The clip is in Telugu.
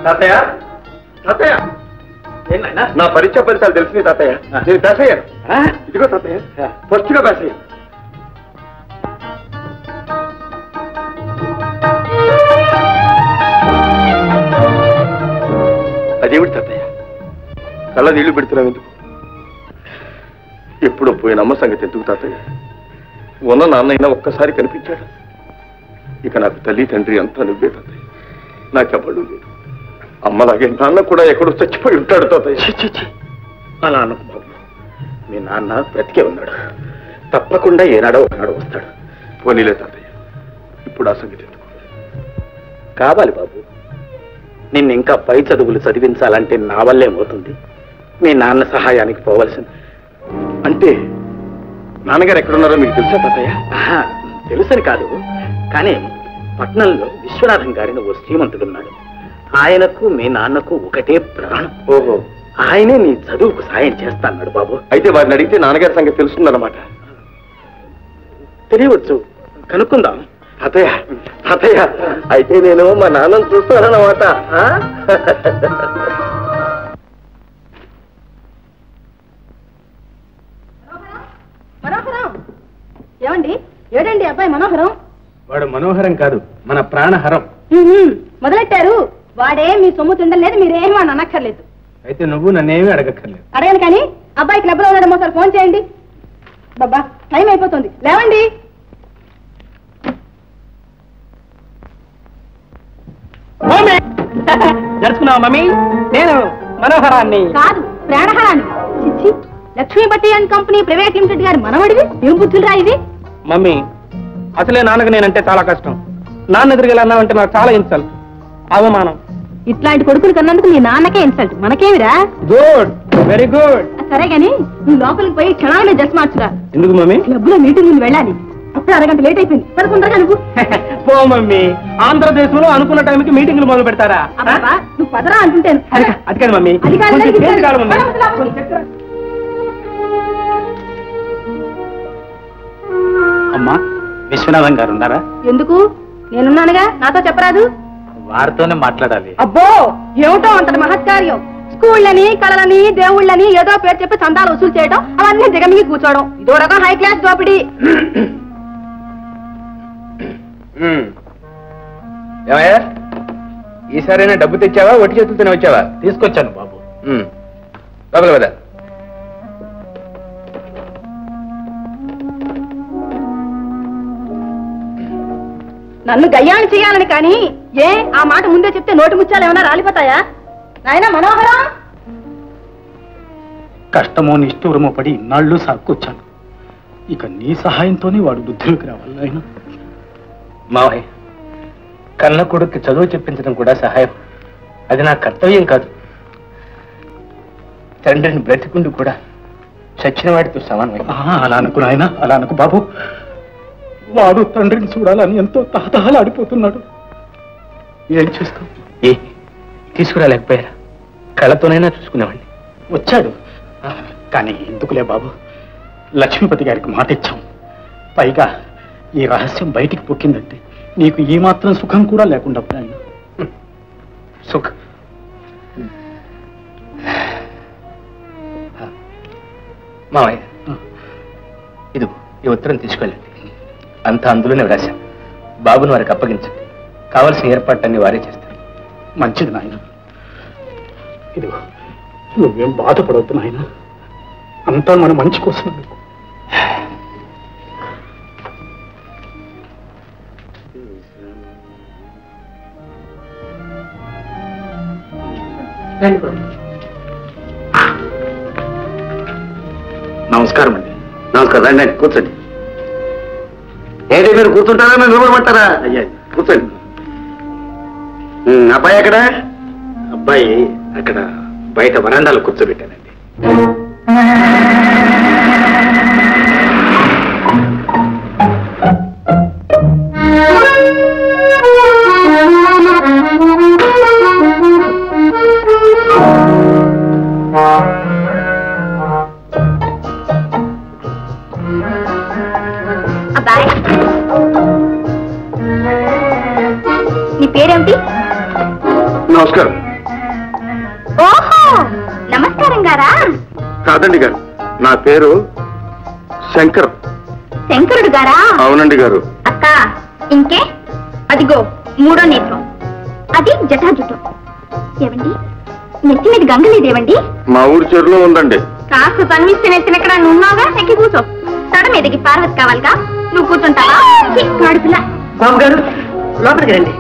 తాతయ్య తాతయ్య ఏంటన్నా నా పరీక్ష ఫలితాలు తెలిసినాయి తాతయ్య. నేను పాస్ అయ్యాను. ఇదిగో తాతయ్య ఫస్ట్ గా పాస్ అయ్యాను. అదేమిటి తాతయ్య కళ్ళ నీళ్లు పెడుతున్నావు ఎందుకు? ఎప్పుడో పోయిన అమ్మ సంగతి ఎందుకు తాతయ్య? ఉన్న నాన్నైనా ఒక్కసారి కనిపించాడు. ఇక నాకు తల్లి తండ్రి అంతా నువ్వే తాతయ్య. నాకెవ్వడు లేదు. అమ్మలాగే నాన్న కూడా ఎక్కడో చచ్చిపోయి ఉంటాడు తాతయ్య. అలా అనకు బాబు. మీ నాన్న బ్రతికే ఉన్నాడు. తప్పకుండా ఏనాడో ఒకనాడు వస్తాడు. పోనీలే తాతయ్య, ఇప్పుడు ఆ సంగతి ఎందుకు? కావాలి బాబు. నిన్ను ఇంకా పై చదువులు చదివించాలంటే నా వల్లేమవుతుంది. మీ నాన్న సహాయానికి పోవలసింది. అంటే నాన్నగారు ఎక్కడున్నారో మీకు తెలుసా తాతయ్య? తెలుసని కాదు, కానీ పట్నంలో విశ్వనాథం గారిని ఓ శ్రీమంతుడున్నాడు. ఆయనకు మీ నాన్నకు ఒకటే ప్రాణం. ఓహో, ఆయనే నీ చదువుకు సాయం చేస్తాన్నాడు బాబు. అయితే వారిని అడిగితే నాన్నగారి సంగతి తెలుస్తుందన్నమాట. తెలియవచ్చు, కనుక్కుందాం. తాతయ్య తాతయ్య అయితే నేను మా నాన్నను చూస్తానన్నమాట. మనోహరం ఏమండి? ఏడండి అబ్బాయి మనోహరం? వాడు మనోహరం కాదు, మన ప్రాణహరం. మొదలెట్టారు. వాడే మీ సొమ్ము తిండలేదు, మీరేమీ అని అనక్కర్లేదు. అయితే నువ్వు నన్నేమీ అడగక్కర్లేదు. అడగను కానీ అబ్బాయి క్లబ్ లో ఉన్నాడేమో సార్ ఫోన్ చేయండి. బాబా టైం అయిపోతుంది, లేవండి. జరుచుకున్నావా మమ్మీ? నేను మనోహరాన్ని కాదు, ప్రాణహరాన్ని. చిచ్చి, లక్ష్మీ బట్టి అండ్ కంపెనీ ప్రైవేట్ లిమిటెడ్ గారి మనవడివి. ఏం బుద్ధులురా ఇది? మమ్మీ, అసలే నాన్నకు నేనంటే చాలా కష్టం. నాన్న ఎదురుగా అన్నావంటే నాకు చాలా ఇన్సల్ట్, అవమానం. ఇట్లాంటి కొడుకులు కన్నందుకు నీ నాన్నకే ఇన్సల్ట్, మనకేమిరా? Good, very good. సరే గాని నువ్వు లోపలికి పోయి క్షణాలనే డ్రెస్ మార్చురా. ఎందుకు మమ్మీ? క్లబ్ లో మీటింగ్ ముందు వెళ్ళాలి. అప్పుడు అరగంట లేట్ అయిపోయింది. పదకొండగా నువ్వు పో మమ్మీ. ఆంధ్రదేశంలో అనుకున్న టైంకి మీటింగ్లు మొదలు పెడతారా? నువ్వు పదరా అంటుంటాను. అది కాదు మమ్మీ. అమ్మా, విశ్వనాథం గారు ఉన్నారా? ఎందుకు? నేనున్నానుగా, నాతో చెప్పరాదు? వారితోనే మాట్లాడాలి. అబ్బో, ఏమిటో అంతటి మహత్కార్యం. స్కూళ్ళని, కళలని, దేవుళ్ళని ఏదో పేరు చెప్పి చందాలు వసూలు చేయడం, అవన్నీ దిగమిగి కూర్చోవడం, ఇదో రకం హై క్లాస్ దోపిడీ. ఏమయ్యా, ఈసారైనా డబ్బు తెచ్చావా, ఒట్టి చేతులతోనే వచ్చావా? తీసుకొచ్చాను బాబు. లోపల కదా. నన్ను గయ్యాన్ని చేయాలని కానీ ఏ ఆ మాట ముందే చెప్తే నోటి ముత్యాలు ఏమైనా రాలిపోతాయా? నాయనా మనోహరం, కష్టమో నిష్ఠూరమో పడి ఇన్నాళ్ళు సాక్కొచ్చాను. ఇక నీ సహాయంతోనే వాడు బుద్ధిలోకి రావాలి. ఆయన మావయ్య, కన్న కొడుక్కి చదువు చెప్పించడం కూడా సహాయం. అది నా కర్తవ్యం కాదు. తండ్రిని బ్రతికుండి కూడా చచ్చిన వాడితో సమానమై. అలా అనుకు నాయన, అలా అనుకు బాబు. వాడు తండ్రిని చూడాలని ఎంతో తహతహలాడిపోతున్నాడు. ఏం చేస్తాం? తీసుకురాలేకపోయారా? కళ్ళతోనైనా చూసుకునేవాడిని. వచ్చాడు, కానీ ఎందుకులే బాబు. లక్ష్మీపతి గారికి మాట ఇచ్చాం. పైగా ఈ రహస్యం బయటికి పొక్కిందంటే నీకు ఈ మాత్రం సుఖం కూడా లేకుండా పోయాను. సుఖం? మావయ్య, ఇదిగో ఈ ఉత్తరం తీసుకెళ్ళండి. అంతా అందులోనే వ్రాశాను. బాబుని వారికి అప్పగించండి. కావలసిన ఏర్పాట్లన్నీ వారే చేస్తారు. మంచిది నాయన. ఇదిగో, నువ్వేం బాధపడవద్దు నాయన. అంతా మన మంచి కోసం. నమస్కారం అండి. నమస్కారం. రండి, కూర్చోండి. ఏంటి మీరు కూర్చుంటారా, మీరు నిలబడమంటారా? అయ్యా కూర్చోండి. అబ్బాయి ఎక్కడ? అబ్బాయి అక్కడ బయట వరండాలో కూర్చోబెట్టానండి. నీ పేరేమిటి? నమస్కారం. ఓహో, నమస్కారం గారా? కాదండి గారు, నా పేరు శంకర్. శంకరుడు గారా? అవునండి గారు. అక్క, ఇంకే అదిగో మూడో నేత్రం, అది జటాజుటం. ఏవండి, నెత్తి మీద గంగలేదేవండి? మా ఊరి చెరులో ఉందండి. కాస్త తన్విస్తే నెత్తినెక్కడ నున్నావుగా, ఎక్కి కూర్చో. తడ మీదకి పార్వతి కావాలిగా, నువ్వు కూర్చుంటావా? పిల్ల బాబు గారు లోపలికి రండి.